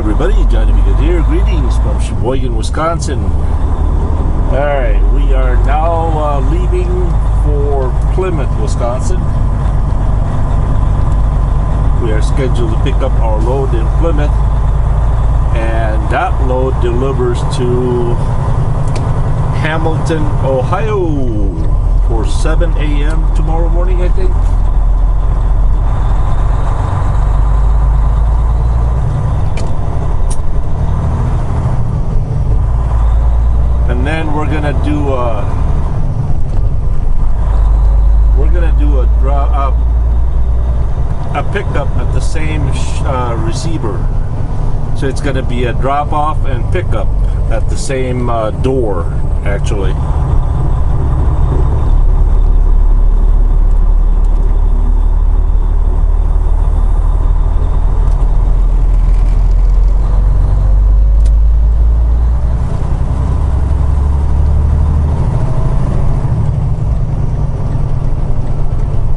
everybody, Johnny Good here. Greetings from Sheboygan, Wisconsin. Alright, we are now leaving for Plymouth, Wisconsin. We are scheduled to pick up our load in Plymouth, and that load delivers to Hamilton, Ohio for 7 a.m. tomorrow morning, I think. And then we're gonna do a pickup at the same receiver. So it's gonna be a drop off and pickup at the same door, actually.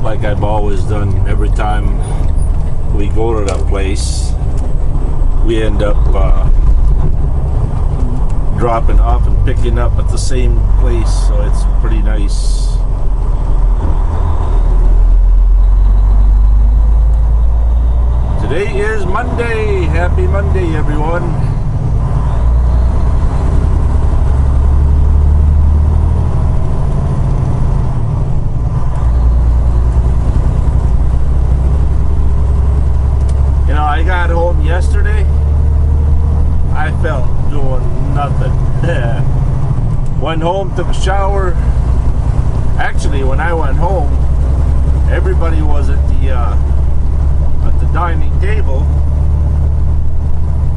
Like I've always done, every time we go to that place, we end up dropping off and picking up at the same place, so it's pretty nice. Today is Monday. Happy Monday, everyone. I got home yesterday. I felt doing nothing. Went home, took a shower. Actually, when I went home, everybody was at the dining table,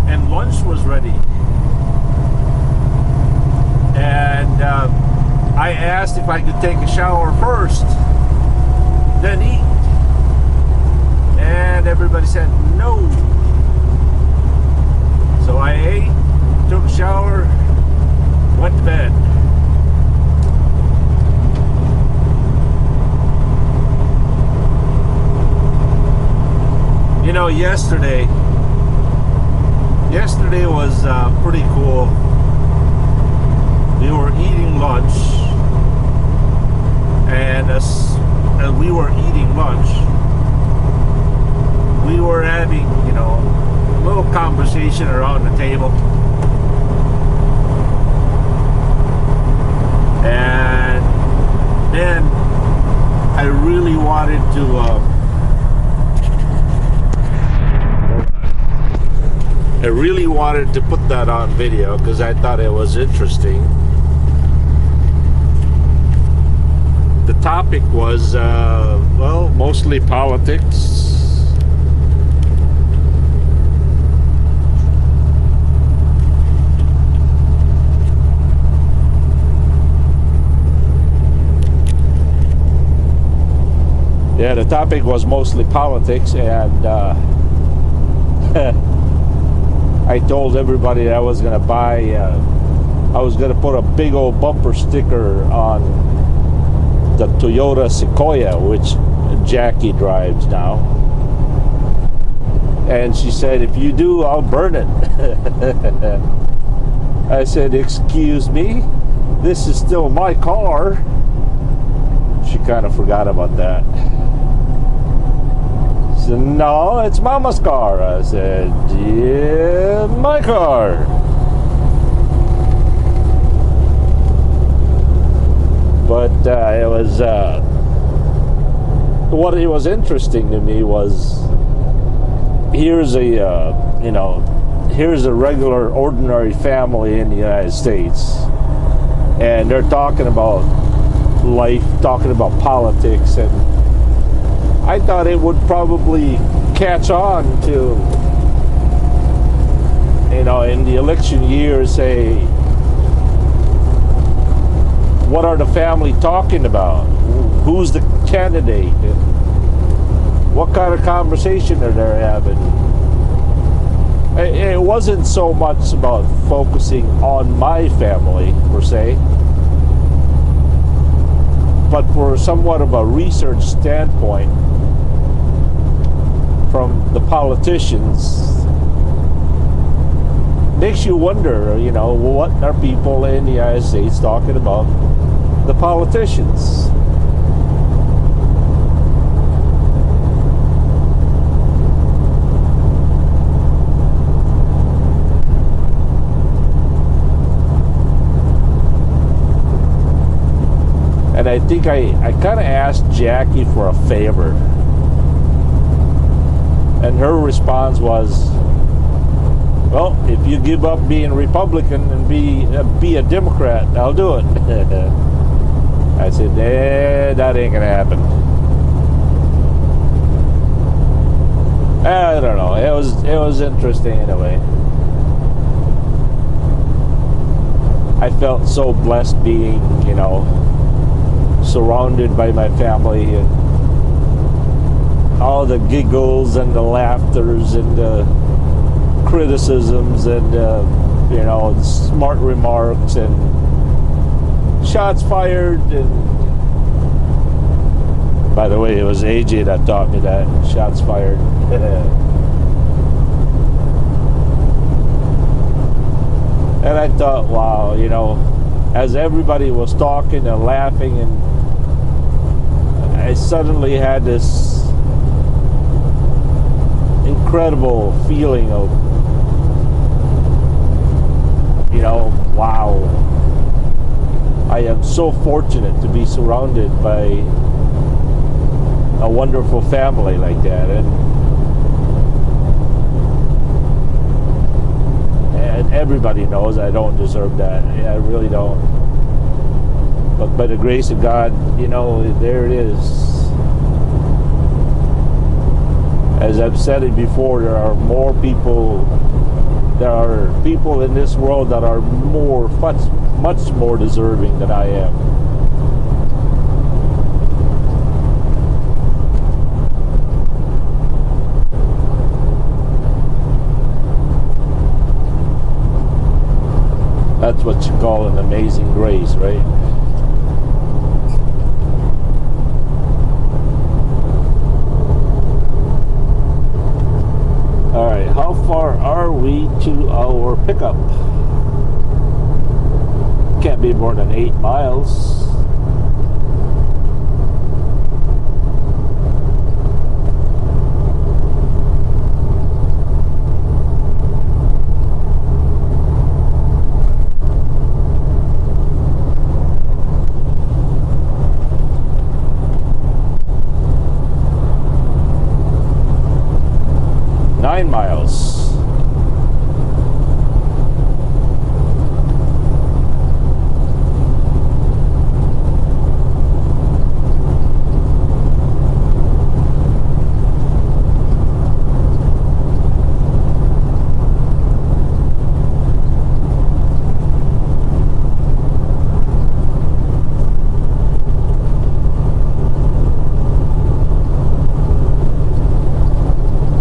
and lunch was ready. And I asked if I could take a shower first, then eat. And everybody said no. So I ate, took a shower, went to bed. You know, yesterday was pretty cool. We were eating lunch, and as we were eating lunch, we were having, a little conversation around the table. And then I really wanted to put that on video because I thought it was interesting. The topic was, mostly politics. Yeah, the topic was mostly politics, and I told everybody that I was going to put a big old bumper sticker on the Toyota Sequoia, which Jackie drives now. And she said, if you do, I'll burn it. I said, excuse me, this is still my car. She kind of forgot about that. No, it's Mama's car. I said, yeah, my car. But it was what it was interesting to me was here's a regular ordinary family in the United States, and they're talking about life, talking about politics, and I thought it would probably catch on to, in the election year, say, what are the family talking about? Who's the candidate? What kind of conversation are they having? It wasn't so much about focusing on my family, per se, but for somewhat of a research standpoint, from the politicians, makes you wonder, you know, what are people in the United States talking about the politicians? And I think I kind of asked Jackie for a favor. And her response was, well, if you give up being Republican and be a Democrat, I'll do it. I said, that ain't gonna happen. I don't know. It was interesting in a way. I felt so blessed being, you know, surrounded by my family and all the giggles and the laughters and the criticisms and you know, smart remarks and shots fired. And by the way, it was AJ that taught me that, shots fired. And I thought, wow, you know, as everybody was talking and laughing, and I suddenly had this incredible feeling of, you know, wow, I am so fortunate to be surrounded by a wonderful family like that. And everybody knows I don't deserve that. I really don't. But by the grace of God, you know, there it is. As I've said it before, there are people in this world that are much more deserving than I am. That's what you call an amazing grace, right? Alright, how far are we to our pickup? Can't be more than 8 miles. Miles.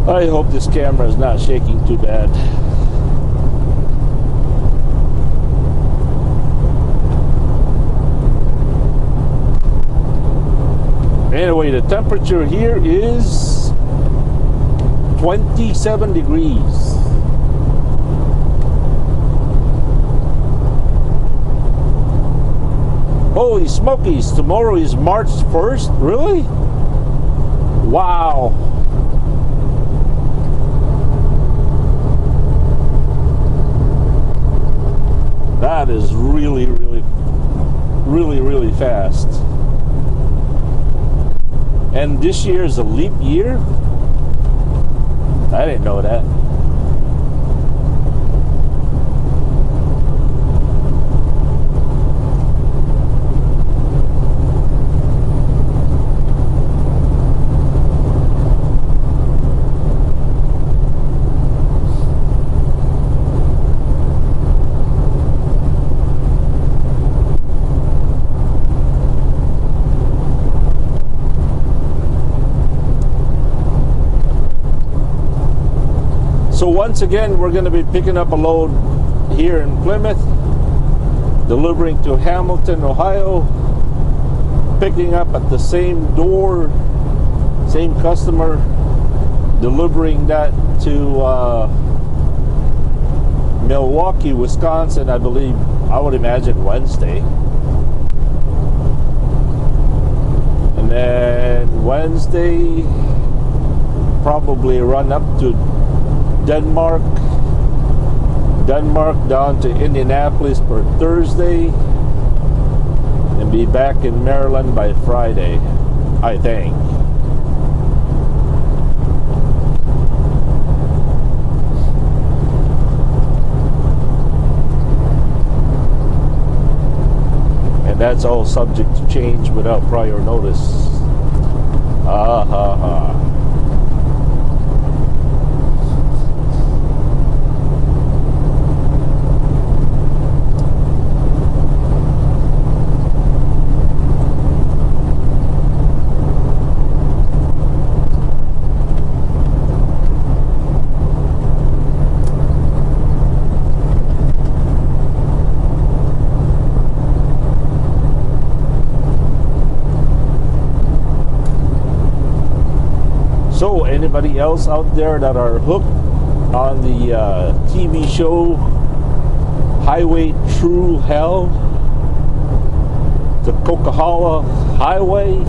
I hope this camera is not shaking too bad. Anyway, the temperature here is 27 degrees. Holy smokies, tomorrow is March 1st? Really? Wow. That is really fast. And this year is a leap year? I didn't know that. So once again, we're going to be picking up a load here in Plymouth, delivering to Hamilton, Ohio, picking up at the same door, same customer, delivering that to Milwaukee, Wisconsin, I believe, I would imagine Wednesday. And then Wednesday, probably run up to Denmark down to Indianapolis for Thursday, and be back in Maryland by Friday, I think. And that's all subject to change without prior notice. So, anybody else out there that are hooked on the TV show Highway Through Hell, the Coquihalla Highway?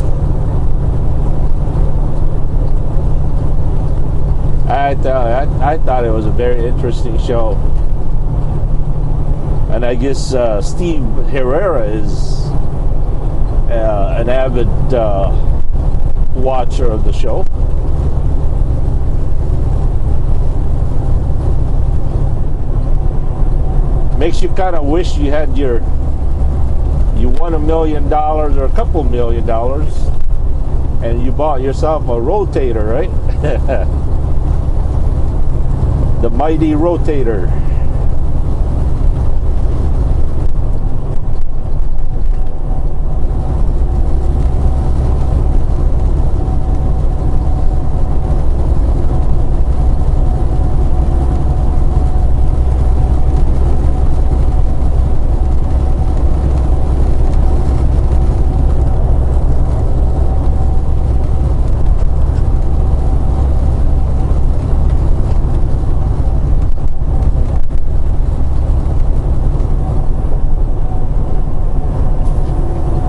I thought it was a very interesting show, and I guess Steve Herrera is an avid watcher of the show. Makes you kind of wish you had you won $1 million or a couple $1 million, and you bought yourself a rotator, right? The mighty rotator.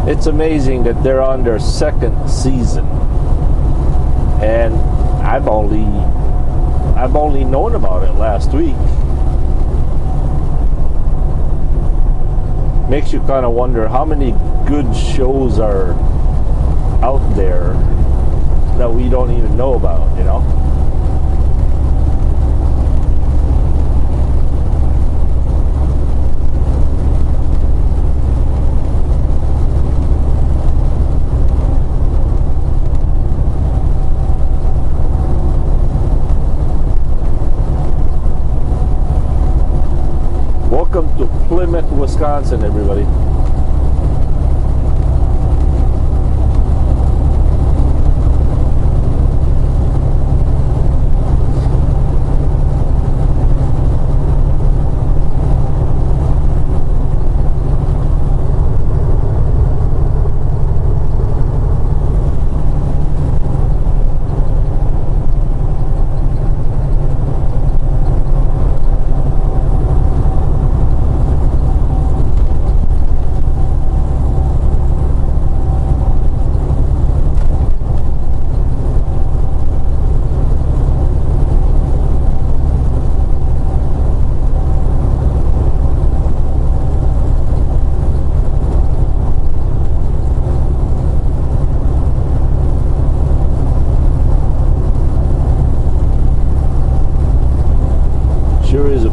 It's amazing that they're on their second season, and I've only known about it last week. Makes you kind of wonder how many good shows are out there that we don't even know about, you know? Welcome to Plymouth, Wisconsin, everybody.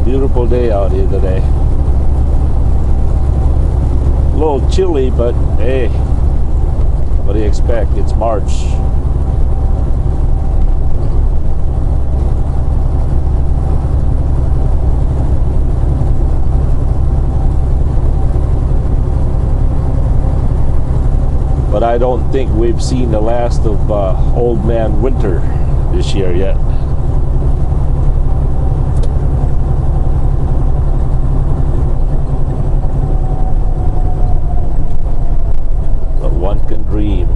Beautiful day out here today. A little chilly, but hey, what do you expect? It's March. But I don't think we've seen the last of Old Man Winter this year yet. One can dream.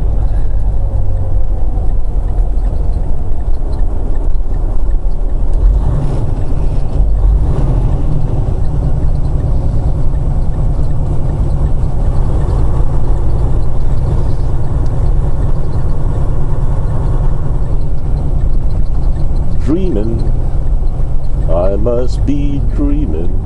dreaming. I must be dreaming.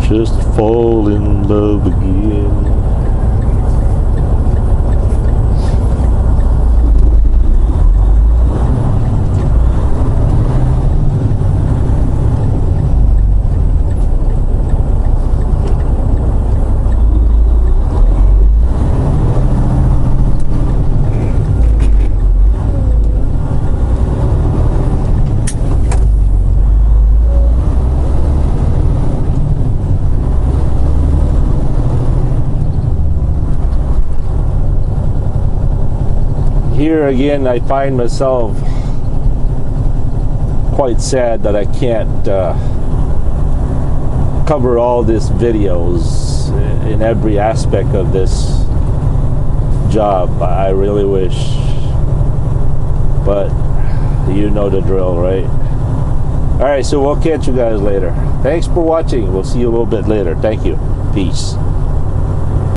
Just fall in love again. Here again, I find myself quite sad that I can't cover all these videos in every aspect of this job. I really wish, but you know the drill, right? Alright, so we'll catch you guys later. Thanks for watching. We'll see you a little bit later. Thank you. Peace.